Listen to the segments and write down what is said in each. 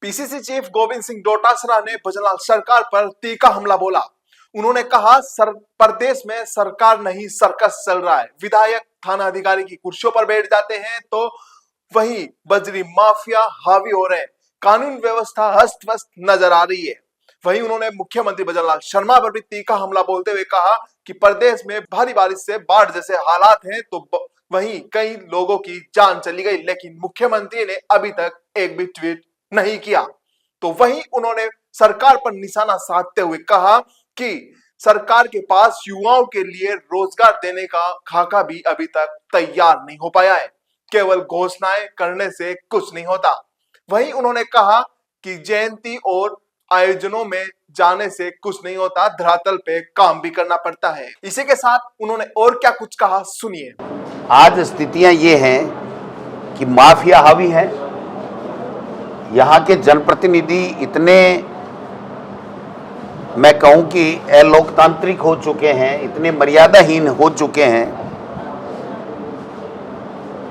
PCC chief Govind Singh Dotasra ने भजनलाल सरकार पर तीखा हमला बोला। उन्होंने कहा प्रदेश में सरकार नहीं सर्कस चल रहा है। विधायक थाना अधिकारी की कुर्सियों पर बैठ जाते हैं तो वहीं बजरी माफिया हावी हो रहे हैं। कानून व्यवस्था अस्त व्यस्त नजर आ रही है। वहीं उन्होंने मुख्यमंत्री भजनलाल शर्मा पर भी तीखा हमला बोलते हुए कहा कि प्रदेश में भारी बारिश से बाढ़ जैसे हालात हैं तो वहीं कई लोगों की जान चली गई, लेकिन मुख्यमंत्री ने अभी तक एक भी ट्वीट नहीं किया। तो वहीं उन्होंने सरकार पर निशाना साधते हुए कहा कि सरकार के पास युवाओं के लिए रोजगार देने का खाका भी अभी तक तैयार नहीं हो पाया है। केवल घोषणाएं करने से कुछ नहीं होता। वहीं उन्होंने कहा कि जयंती और आयोजनों में जाने से कुछ नहीं होता, धरातल पे काम भी करना पड़ता है। इसी के साथ उन्होंने और क्या कुछ कहा, सुनिए। आज स्थितियां ये हैं कि माफिया हावी है। यहाँ के जनप्रतिनिधि इतने, मैं कहूँ कि अलोकतांत्रिक हो चुके हैं, इतने मर्यादाहीन हो चुके हैं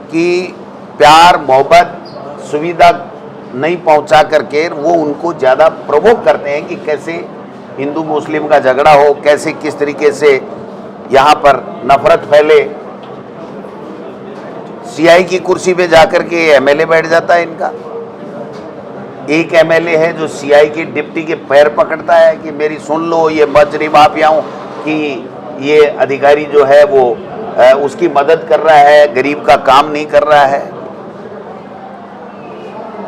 कि प्यार मोहब्बत सुविधा नहीं पहुंचा करके वो उनको ज़्यादा प्रवोक करते हैं कि कैसे हिंदू मुस्लिम का झगड़ा हो, कैसे किस तरीके से यहाँ पर नफरत फैले। सीआई की कुर्सी पे जाकर के एमएलए बैठ जाता है इनका। एक एमएलए है जो सीआई की डिप्टी के पैर पकड़ता है कि मेरी सुन लो, ये बजरी माफियाओं कि ये अधिकारी जो है वो उसकी मदद कर रहा है, गरीब का काम नहीं कर रहा है।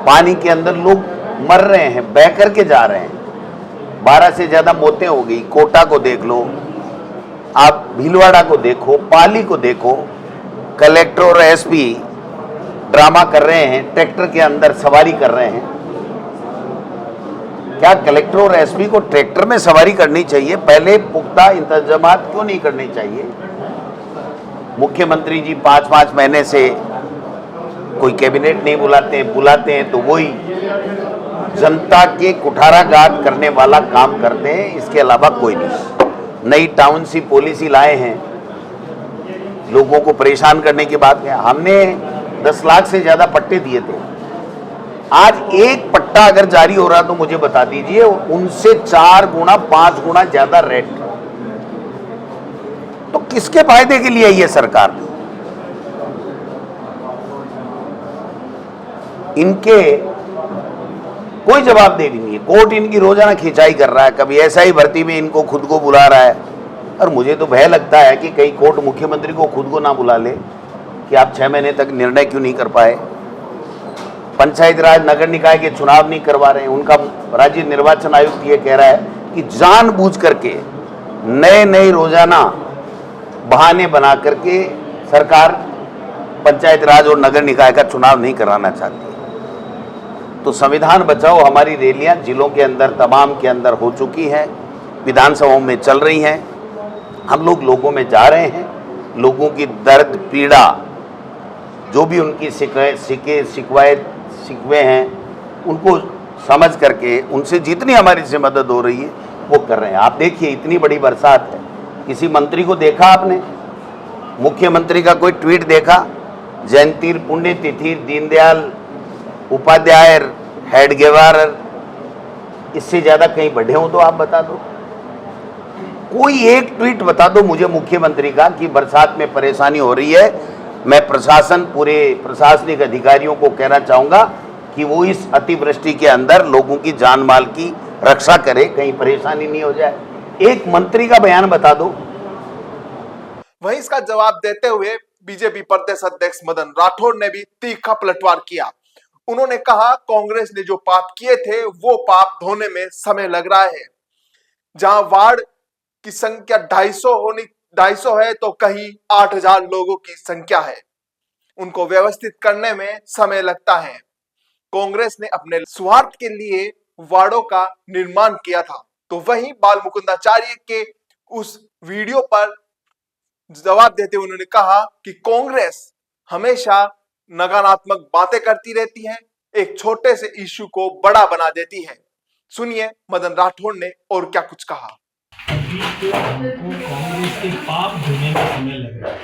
पानी के अंदर लोग मर रहे हैं, बह करके जा रहे हैं। 12 से ज़्यादा मौतें हो गई। कोटा को देख लो, आप भीलवाड़ा को देखो, पाली को देखो। कलेक्टर और एसपी ड्रामा कर रहे हैं, ट्रैक्टर के अंदर सवारी कर रहे हैं। क्या कलेक्टर और एसपी को ट्रैक्टर में सवारी करनी चाहिए? पहले पुख्ता इंतजामात क्यों नहीं करने चाहिए? मुख्यमंत्री जी 5-5 महीने से कोई कैबिनेट नहीं बुलाते हैं तो वही जनता के कुठाराघात करने वाला काम करते हैं, इसके अलावा कोई नहीं। नई टाउनशिप पॉलिसी लाए हैं, लोगों को परेशान करने की बात है। हमने 10 लाख से ज्यादा पट्टे दिए थे। आज एक पट्टा अगर जारी हो रहा तो मुझे बता दीजिए उनसे 4 गुना 5 गुना ज्यादा रेट। तो किसके फायदे के लिए ये सरकार? इनके कोई जवाबदेही नहीं है। कोर्ट इनकी रोजाना खिंचाई कर रहा है, कभी एसआई भर्ती में इनको खुद को बुला रहा है। और मुझे तो भय लगता है कि कहीं कोर्ट मुख्यमंत्री को खुद को ना बुला ले कि आप 6 महीने तक निर्णय क्यों नहीं कर पाए। पंचायत राज नगर निकाय के चुनाव नहीं करवा रहे हैं। उनका राज्य निर्वाचन आयुक्त ये कह रहा है कि जानबूझ करके नए रोजाना बहाने बना करके सरकार पंचायत राज और नगर निकाय का चुनाव नहीं कराना चाहती है। तो संविधान बचाओ हमारी रैलियां जिलों के अंदर तमाम के अंदर हो चुकी हैं, विधानसभाओं में चल रही हैं। हम लोग लोगों में जा रहे हैं, लोगों की दर्द पीड़ा जो भी उनकी शिकवे हैं उनको समझ करके उनसे जितनी हमारी से मदद हो रही है वो कर रहे हैं। आप देखिए इतनी बड़ी बरसात है, किसी मंत्री को देखा आपने? मुख्यमंत्री का कोई ट्वीट देखा? जयंती पुण्यतिथि दीनदयाल उपाध्याय हेडगेवार, इससे ज्यादा कहीं बढ़े हो तो आप बता दो। कोई एक ट्वीट बता दो मुझे मुख्यमंत्री का कि बरसात में परेशानी हो रही है। मैं पूरे प्रशासनिक अधिकारियों को कहना चाहूंगा कि वो इस अतिवृष्टि के अंदर लोगों की जान माल की रक्षा करे, कहीं परेशानी नहीं हो जाए। एक मंत्री का बयान बता दो। वहीं इसका जवाब देते हुए बीजेपी प्रदेश अध्यक्ष मदन राठौड़ ने भी तीखा पलटवार किया। उन्होंने कहा कांग्रेस ने जो पाप किए थे वो पाप धोने में समय लग रहा है। जहां वार्ड की संख्या 250 है तो कहीं 8000 लोगों की संख्या है। उनको व्यवस्थित करने में समय लगता है। कांग्रेस ने अपने स्वार्थ के लिए वार्डों का निर्माण किया था। तो वहीं बाल मुकुंदाचार्य के उस वीडियो पर जवाब देते हुए उन्होंने कहा कि कांग्रेस हमेशा नकारात्मक बातें करती रहती है, एक छोटे से इश्यू को बड़ा बना देती है। सुनिए मदन राठौड़ ने और क्या कुछ कहा। कांग्रेस के पाप धोने में समय लग रहा है।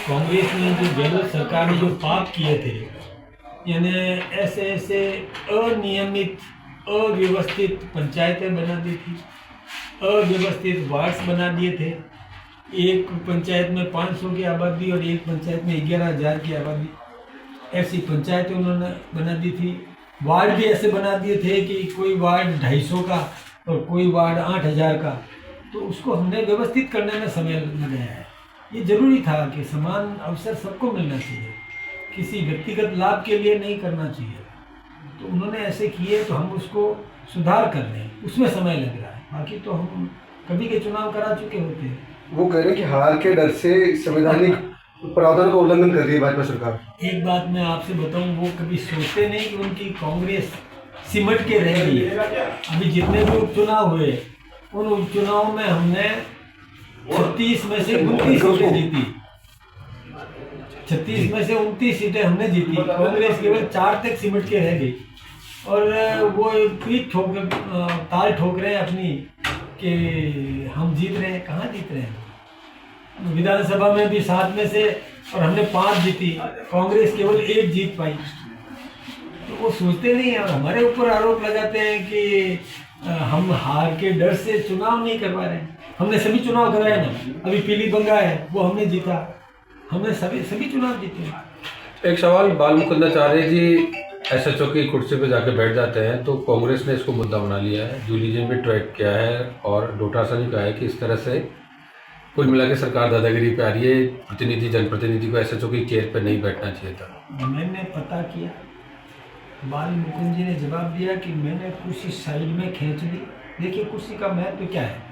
कांग्रेस ने जो गहलोत सरकार ने जो पाप किए थे यानी ऐसे ऐसे अनियमित अव्यवस्थित पंचायतें बना दी थी, अव्यवस्थित वार्ड्स बना दिए थे। एक पंचायत में 500 की आबादी और एक पंचायत में 11,000 की आबादी, ऐसी पंचायतें उन्होंने बना दी थी। वार्ड भी ऐसे बना दिए थे कि कोई वार्ड 250 का और कोई वार्ड 8,000 का। तो उसको हमने व्यवस्थित करने में समय लगाया है। ये जरूरी था कि समान अवसर सबको मिलना चाहिए, किसी व्यक्तिगत लाभ के लिए नहीं करना चाहिए। तो उन्होंने ऐसे किए तो हम उसको सुधार कर रहे हैं, उसमें समय लग रहा है। बाकी तो हम कभी के चुनाव करा चुके होते हैं। वो कह रहे हैं कि हार के डर से संवैधानिक प्रावधान का उल्लंघन कर रही है भाजपा सरकार। एक बात मैं आपसे बताऊं, वो कभी सोचते नहीं कि उनकी कांग्रेस सिमट के रह गई है। अभी जितने भी उपचुनाव हुए, उन उपचुनाव में हमने 36 में से 29 सीटें जीती। 36 में से 29 सीटें हमने जीती। कांग्रेस केवल 4 तक सिमट के रह गई। और वो पीठ ठोक ताल ठोक रहे हैं अपनी कि हम जीत रहे हैं। कहाँ जीत रहे हैं? विधानसभा में भी 7 में से और हमने 5 जीती, कांग्रेस केवल 1 जीत पाई। तो वो सोचते नहीं है और हमारे ऊपर आरोप लगाते हैं कि हम हार के डर से चुनाव नहीं करवा रहे हैं। हमने सभी चुनाव करवाए ना। अभी पीली बंगा है, वो हमने जीता। हमने सभी चुनाव जीते। एक सवाल, बाल मुकुंदाचार्य जी एसएचओ की कुर्सी पे जाके बैठ जाते हैं, तो कांग्रेस ने इसको मुद्दा बना लिया है, जूली जी ने भी ट्रैक किया है और डोटासरा ने कहा है कि इस तरह से कुल मिला के सरकार दादागिरी पे आ रही है, प्रतिनिधि जनप्रतिनिधि को एसएचओ की चेयर पे नहीं बैठना चाहिए था। मैंने पता किया, बाल मुकुंद जी ने जवाब दिया कि मैंने कुर्सी साइड में खींच दी। देखिए कुर्सी का महत्व क्या है।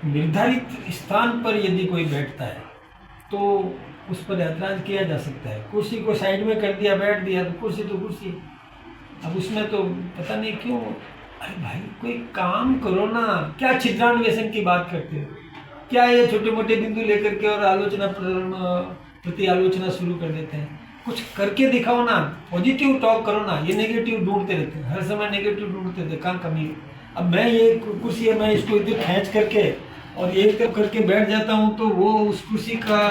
निर्धारित स्थान पर यदि कोई बैठता है तो उस पर ऐतराज किया जा सकता है। कुर्सी को साइड में कर दिया, बैठ दिया, तो कुर्सी तो कुर्सी। अब उसमें तो पता नहीं क्यों, अरे भाई कोई काम करो ना, क्या छिद्रान्वेषण की बात करते हो? क्या ये छोटे मोटे बिंदु लेकर के और आलोचना प्रति आलोचना शुरू कर देते हैं? कुछ करके दिखाओ ना, पॉजिटिव टॉक करो ना। ये नेगेटिव ढूंढते रहते हैं, हर समय नेगेटिव ढूंढते रहते हैं, कहाँ कमी है। अब मैं ये कुर्सी है, मैं इसको इधर खींच करके और एक तरफ करके बैठ जाता हूँ तो वो उस कुर्सी का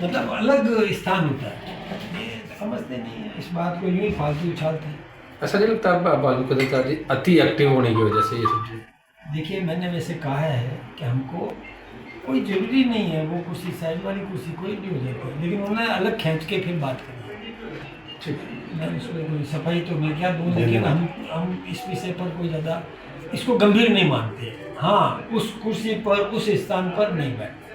मतलब अलग स्थान होता है। ये समझते नहीं है इस बात को, यूँ ही फालतू उछालते हैं। ऐसा नहीं लगता बाल मुकुंदाचार्य जी अति एक्टिव होने की वजह से ये सब चीज़? देखिए मैंने वैसे कहा है कि हमको कोई ज़रूरी नहीं है वो कुर्सी, साइड वाली कुर्सी कोई भी हो जाती है, लेकिन उन्होंने अलग खींच के फिर बात करी। ठीक, मैं उसमें कोई सफाई तो मैं क्या दूँ, लेकिन हम इस विषय पर कोई ज़्यादा इसको गंभीर नहीं मानते। हाँ, उस कुर्सी पर उस स्थान पर नहीं बैठते।